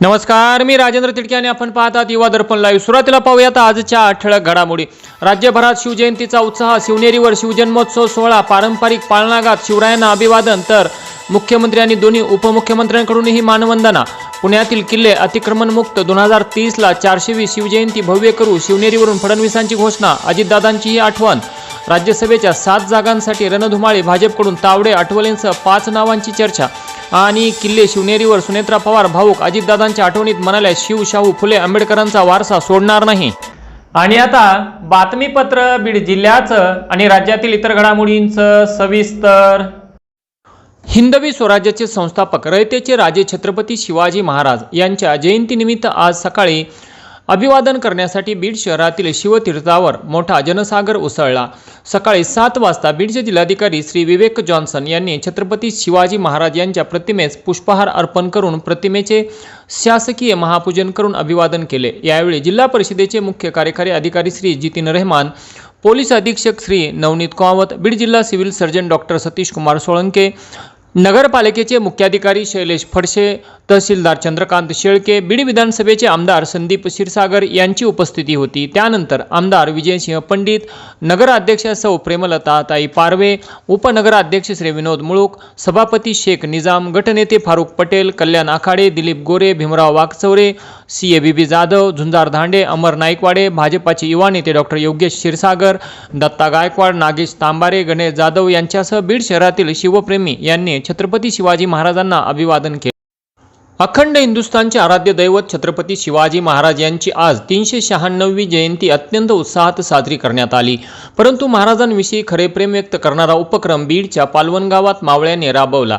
नमस्कार, मी राजेंद्र तिडके आणि आपण पाहतात युवा दर्पण लाईव्ह। सुरुवातीला पाहूयात आजच्या ठळक घडामोडी। राज्यभरात शिवजयंतीचा उत्साह। शिवनेरीवर शिवजन्मोत्सव सोहळा पारंपरिक पाळणाघात, शिवरायांना अभिवादन, तर मुख्यमंत्री आणि दोन्ही उपमुख्यमंत्र्यांकडूनही मानवंदना। पुण्यातील किल्ले अतिक्रमण मुक्त 2030 ला 420 शिवजयंती भव्य करू, शिवनेरीवरून फडणवीसांची घोषणा। अजितदादांचीही आठवण। राज्यसभेच्या 7 जागांसाठी रणधुमाळी, भाजपकडून तावडे आठवलेंसह 5 नावांची चर्चा। आणि किल्ले शिवनेरीवर सुनेत्रा पवार भाऊक, अजितदादांच्या आठवणीत म्हणाल्या, शिव शाहू फुले आंबेडकरांचा वारसा सोडणार नाही। आणि आता बातमीपत्र बीड जिल्ह्याचं आणि राज्यातील इतर घडामोडींचं सविस्तर। हिंदवी स्वराज्याचे संस्थापक रयतेचे राजे छत्रपती शिवाजी महाराज यांच्या जयंतीनिमित्त आज सकाळी अभिवादन करण्यासाठी बीड शहरातील शिवतीर्थावर मोठा जनसागर उसळला। सकाळी 7 वाजता बीडचे जिल्हाधिकारी श्री विवेक जॉन्सन यांनी छत्रपती शिवाजी महाराज यांच्या प्रतिमेस पुष्पहार अर्पण करून प्रतिमेचे शासकीय महापूजन करून अभिवादन केले। यावेळी जिल्हा परिषदेचे मुख्य कार्यकारी अधिकारी श्री जितीन रहमान, पोलीस अधीक्षक श्री नवनीत कावत, बीड जिल्हा civil surgeon doctor Satish Kumar Solanke, नगरपालिकेचे मुख्याधिकारी शैलेश फडसे, तहसीलदार चंद्रकांत शेळके, बीड विधानसभेचे आमदार संदीप क्षीरसागर यांची उपस्थिती होती। त्यानंतर आमदार विजयसिंह पंडित, नगराध्यक्ष सौ प्रेमलता ताई पारवे, उपनगराध्यक्ष श्री विनोद मुळूक, सभापती शेख निजाम, गटनेते फारुख पटेल, कल्याण आखाडे, दिलीप गोरे, भीमराव वाकचौरे, सीए बीबी जाधव, झुंजार धांडे, अमर नाईकवाडे, भाजपाचे युवा नेते डॉक्टर योगेश क्षीरसागर, दत्ता गायकवाड, नागेश तांबारे, गणेश जाधव यांच्यासह बीड शहरातील शिवप्रेमी यांनी छत्रपती शिवाजी महाराजांना अभिवादन केले। अखंड हिंदुस्थानचे आराध्य दैवत छत्रपती शिवाजी महाराज यांची आज 396वी जयंती अत्यंत उत्साहात साजरी करण्यात आली। परंतु महाराजांविषयी खरे प्रेम व्यक्त करणारा उपक्रम बीडच्या पालवण गावात मावळ्यांनी राबवला।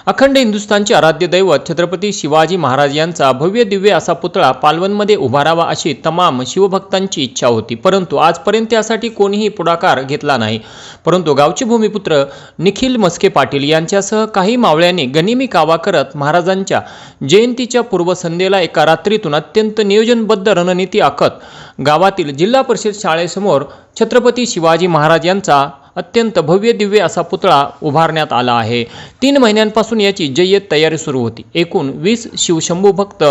अखंड हिंदुस्थानचे आराध्य दैवत छत्रपती शिवाजी महाराज यांचा भव्य दिव्य असा पुतळा पालवणमध्ये उभारावा अशी तमाम शिवभक्तांची इच्छा होती, परंतु आजपर्यंत त्यासाठी कोणीही पुढाकार घेतला नाही। परंतु गावचे भूमिपुत्र निखिल मस्के पाटील यांच्यासह काही मावळ्यांनी गनिमी कावा करत महाराजांच्या जयंतीच्या पूर्वसंध्येला एका रात्रीतून अत्यंत नियोजनबद्ध रणनीती आखत गावातील जिल्हा परिषद शाळेसमोर छत्रपती शिवाजी महाराज यांचा अत्यंत भव्य दिव्य असा पुतळा उभारण्यात आला आहे। 3 महिन्यांपासून याची जय्यत तयारी सुरू होती। एकूण 20 शिवशंभू भक्त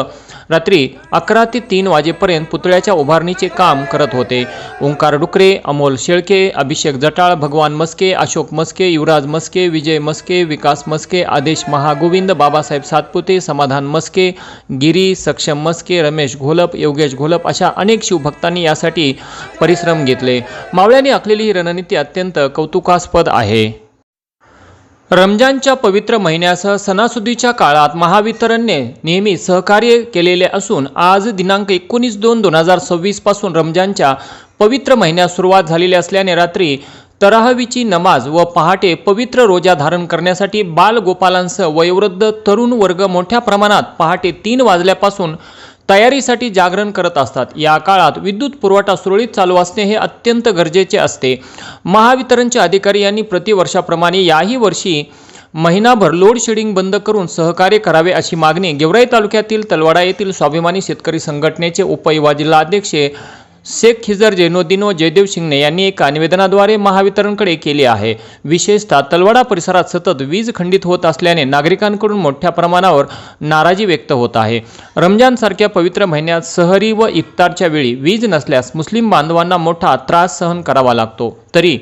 रात्री 11 ते 3 वाजेपर्यंत पुतळ्याच्या उभारणीचे काम करत होते। ओंकार डुकरे, अमोल शेळके, अभिषेक जटाळ, भगवान मस्के, अशोक मस्के, युवराज मस्के, विजय मस्के, विकास मस्के, आदेश महागोविंद, बाबासाहेब सातपुते, समाधान मस्के, गिरी, सक्षम मस्के, रमेश घोलप, योगेश घोलप अशा अनेक शिवभक्तांनी यासाठी परिश्रम घेतले। मावळ्यांनी आखलेली ही रणनीती अत्यंत कौतुकास्पद आहे। रमजानच्या पवित्र महिन्यासह सणासुदीच्या काळात महावितरणने नेहमी सहकार्य केलेले असून आज दिनांक 19/2/2026 पासून रमजानच्या पवित्र महिन्यास सुरुवात झालेली असल्याने रात्री तराहवीची नमाज व पहाटे पवित्र रोजा धारण करण्यासाठी बालगोपालांसह वयोवृद्ध तरुण वर्ग मोठ्या प्रमाणात पहाटे 3 वाजल्यापासून तयारीसाठी जागरण करत असतात। या काळात विद्युत पुरवठा सुरळीत चालू असणे हे अत्यंत गरजेचे असते। महावितरणचे अधिकारी यांनी प्रतिवर्षाप्रमाणे याही वर्षी महिनाभर लोड शेडिंग बंद करून सहकार्य करावे अशी मागणी गेवराई तालुक्यातील तलवाडा येथील स्वाभिमानी शेतकरी संघटनेचे उपयुवा जिल्हाध्यक्ष शेख खिजर जैनुद्दीन व जयदेव शिंगणे यांनी एका निवेदनाद्वारे महावितरणकडे केले आहे। विशेषतः तलवाडा परिसरात सतत वीज खंडित होत असल्याने नागरिकांकडून मोठ्या प्रमाणावर नाराजी व्यक्त होत आहे। रमजान सारख्या पवित्र महिन्यात सहरी व इफ्तारच्या वेळी वीज नसल्यास मुस्लिम बांधवांना मोठा त्रास सहन करावा लागतो। तरी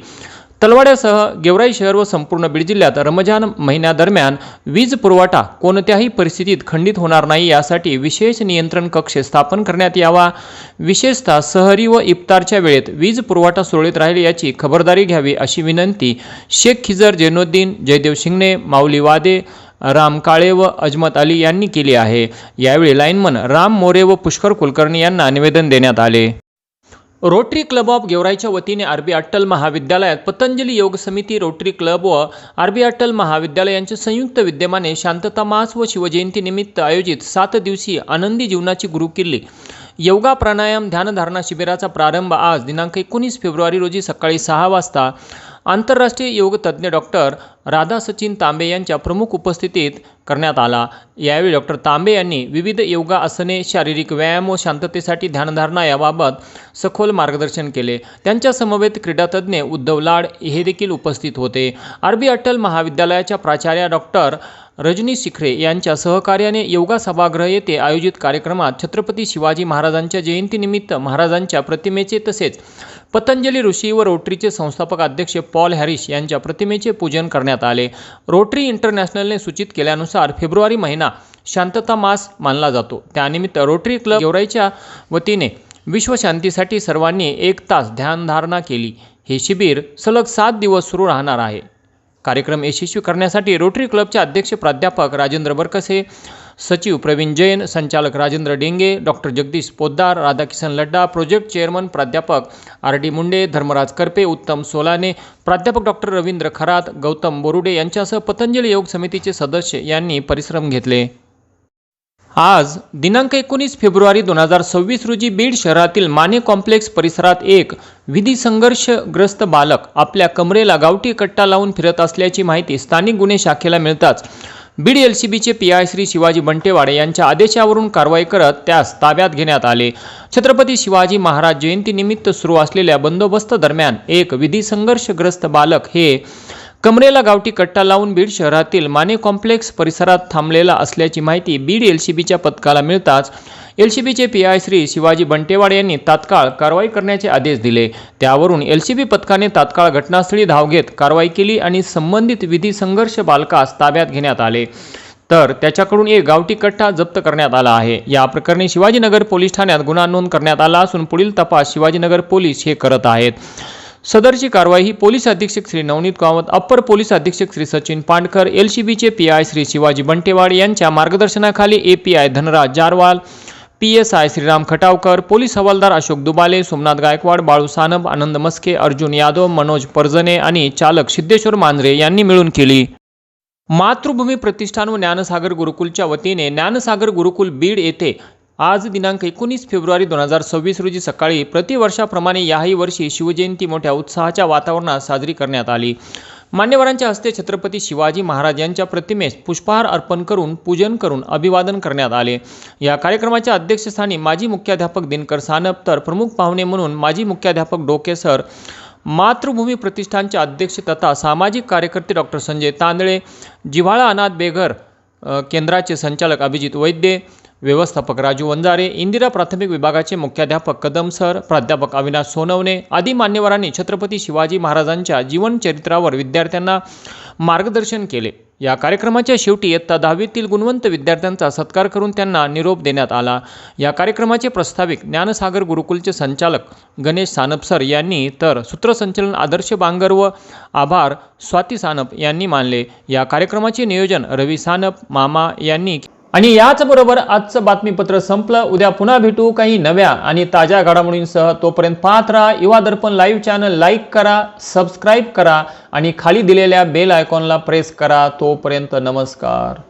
तलवाड्यासह गेवराई शहर व संपूर्ण बीड जिल्ह्यात रमजान महिन्यादरम्यान वीज पुरवठा कोणत्याही परिस्थितीत खंडित होणार नाही यासाठी विशेष नियंत्रण कक्ष स्थापन करण्यात यावा। विशेषतः सहरी व इफ्तारच्या वेळेत वीज पुरवठा सुरळीत राहील याची खबरदारी घ्यावी अशी विनंती शेख खिजर जैनुद्दीन, जयदेव शिंगणे, माऊली वादे, राम काळे व अजमत अली यांनी केली आहे। यावेळी लाईनमन राम मोरे व पुष्कर कुलकर्णी यांना निवेदन देण्यात आले। रोटरी क्लब ऑफ गेवराईच्या वतीने आरबी अट्टल महाविद्यालयात पतंजली योग समिती, रोटरी क्लब व आरबी अट्टल महाविद्यालय यांचे संयुक्त विद्यमाने शांतता मास व शिवजयंती निमित्त आयोजित 7 दिवसीय आनंदी जीवनाची गुरुकिल्ली योगा प्राणायाम ध्यानधारणा शिबिराचा प्रारंभ आज दिनांक 19 फेब्रुवारी रोजी सकाळी 6 वाजता आंतरराष्ट्रीय योग तज्ज्ञ डॉक्टर राधा सचिन तांबे यांच्या प्रमुख उपस्थितीत करण्यात आला। यावेळी डॉक्टर तांबे यांनी विविध योगा आसने, शारीरिक व्यायाम व शांततेसाठी ध्यानधारणा याबाबत सखोल मार्गदर्शन केले। त्यांच्या समवेत क्रीडातज्ञ उद्धव लाड हे देखील उपस्थित होते। आरबी अटल महाविद्यालयाच्या प्राचार्या डॉक्टर रजनी शिखरे यांच्या सहकार्याने योगा सभागृह येथे आयोजित कार्यक्रमात छत्रपती शिवाजी महाराजांच्या जयंतीनिमित्त महाराजांच्या प्रतिमेचे तसेच पतंजली ऋषी व रोटरीचे संस्थापक अध्यक्ष पॉल हॅरिस यांच्या प्रतिमेचे पूजन करण्यात आले। रोटरी इंटरनॅशनलने सूचित केल्यानुसार फेब्रुवारी महिना शांतता मास मानला जातो। त्यानिमित्त रोटरी क्लब गेवराईच्या वतीने विश्वशांतीसाठी सर्वांनी 1 तास ध्यानधारणा केली। हे शिबिर सलग 7 दिवस सुरू राहणार आहे। कार्यक्रम यशस्वी करण्यासाठी रोटरी क्लबचे अध्यक्ष प्राध्यापक राजेंद्र बरकसे, सचिव प्रवीण जैन, संचालक Rajendra Denge, doctor Jagdish Poddar, Radhakishan Ladda, project chairman प्राध्यापक RD मुंडे, धर्मराज करपे, उत्तम सोलाने, प्राध्यापक डॉक्टर रवींद्र खरात, गौतम बोरुडे यांच्यासह पतंजली योग समितीचे सदस्य यांनी परिश्रम घेतले। आज दिनांक 19 फेब्रुवारी 2026 रोजी बीड शहरातील माने कॉम्प्लेक्स परिसरात एक विधी संघर्षग्रस्त बालक आपल्या कमरेला गावठी कट्टा लावून फिरत असल्याची माहिती स्थानिक गुन्हे शाखेला मिळताच बीड LCBचे PI श्री शिवाजी बंटेवाडे यांच्या आदेशावरून कारवाई करत त्यास ताब्यात घेण्यात आले। छत्रपती शिवाजी महाराज जयंतीनिमित्त सुरू असलेल्या बंदोबस्त दरम्यान एक विधी संघर्षग्रस्त बालक हे कमरेला गावठी कट्टा लावून बीड शहरातील माने कॉम्प्लेक्स परिसरात थांबलेला असल्याची माहिती बीड LCBच्या पथकाला मिळताच LCBचे PI श्री शिवाजी बंटेवाडे यांनी तात्काळ कारवाई करण्याचे आदेश दिले। त्यावरून LCB पथकाने तात्काळ घटनास्थळी धाव घेत कारवाई केली आणि संबंधित विधी संघर्ष बालकास ताब्यात घेण्यात आले, तर त्याच्याकडून एक गावठी कट्टा जप्त करण्यात आला आहे। या प्रकरणी शिवाजीनगर पोलीस ठाण्यात गुन्हा नोंद करण्यात आला असून पुढील तपास शिवाजीनगर पोलीस हे करत आहेत। सदरची कारवाई ही पोलीस अधीक्षक श्री नवनीत कामत, अप्पर पोलीस अधीक्षक श्री सचिन पांडकर, LCBचे PI श्री शिवाजी बंटेवाड यांच्या मार्गदर्शनाखाली API Dhanraj Jarwal, PSI Shriram Khatavkar, police हवालदार अशोक दुबाले, सोमनाथ गायकवाड, बाळू सानप, आनंद मस्के, अर्जुन यादव, मनोज परजने आणि चालक सिद्धेश्वर मांजरे यांनी मिळून केली। मातृभूमी प्रतिष्ठान व ज्ञानसागर गुरुकुलच्या वतीने ज्ञानसागर गुरुकुल बीड येथे आज दिनांक 19 फेब्रुवारी 2026 रोजी सकाळी प्रतिवर्षाप्रमाणे याही वर्षी शिवजयंती मोठ्या उत्साहाच्या वातावरणात साजरी करण्यात आली। मान्यवरांच्या हस्ते छत्रपती शिवाजी महाराज यांच्या प्रतिमेस पुष्पहार अर्पण करून पूजन करून अभिवादन करण्यात आले। या कार्यक्रमाच्या अध्यक्षस्थानी माजी मुख्याध्यापक दिनकर सानप, तर प्रमुख पाहुणे म्हणून माजी मुख्याध्यापक डोके सर, मातृभूमी प्रतिष्ठानचे अध्यक्ष तथा सामाजिक कार्यकर्ते डॉक्टर संजय तांदळे, जिव्हाळा अनाथ बेघर केंद्राचे संचालक अभिजित वैद्य, व्यवस्थापक राजू वंजारे, इंदिरा प्राथमिक विभागाचे मुख्याध्यापक कदम सर, प्राध्यापक अविनाश सोनवणे आदी मान्यवरांनी छत्रपती शिवाजी महाराजांच्या जीवनचरित्रावर विद्यार्थ्यांना मार्गदर्शन केले। या कार्यक्रमाच्या शेवटी इयत्ता 10वीतील गुणवंत विद्यार्थ्यांचा सत्कार करून त्यांना निरोप देण्यात आला। या कार्यक्रमाचे प्रस्ताविक ज्ञानसागर गुरुकुलचे संचालक गणेश सानप सर यांनी, तर सूत्रसंचालन आदर्श बांगर व आभार स्वाती सानप यांनी मानले। या कार्यक्रमाचे नियोजन रवी सानप मामा यांनी। आणि याचबरोबर आजचं बातमीपत्र संपलं। उद्या पुन्हा भेटू काही नव्या आणि ताज्या घडामोडींसह। तोपर्यंत पाहत राहा युवा दर्पण लाईव्ह चॅनल, लाईक करा, सबस्क्राईब करा आणि खाली दिलेल्या बेल आयकॉनला प्रेस करा। तोपर्यंत नमस्कार।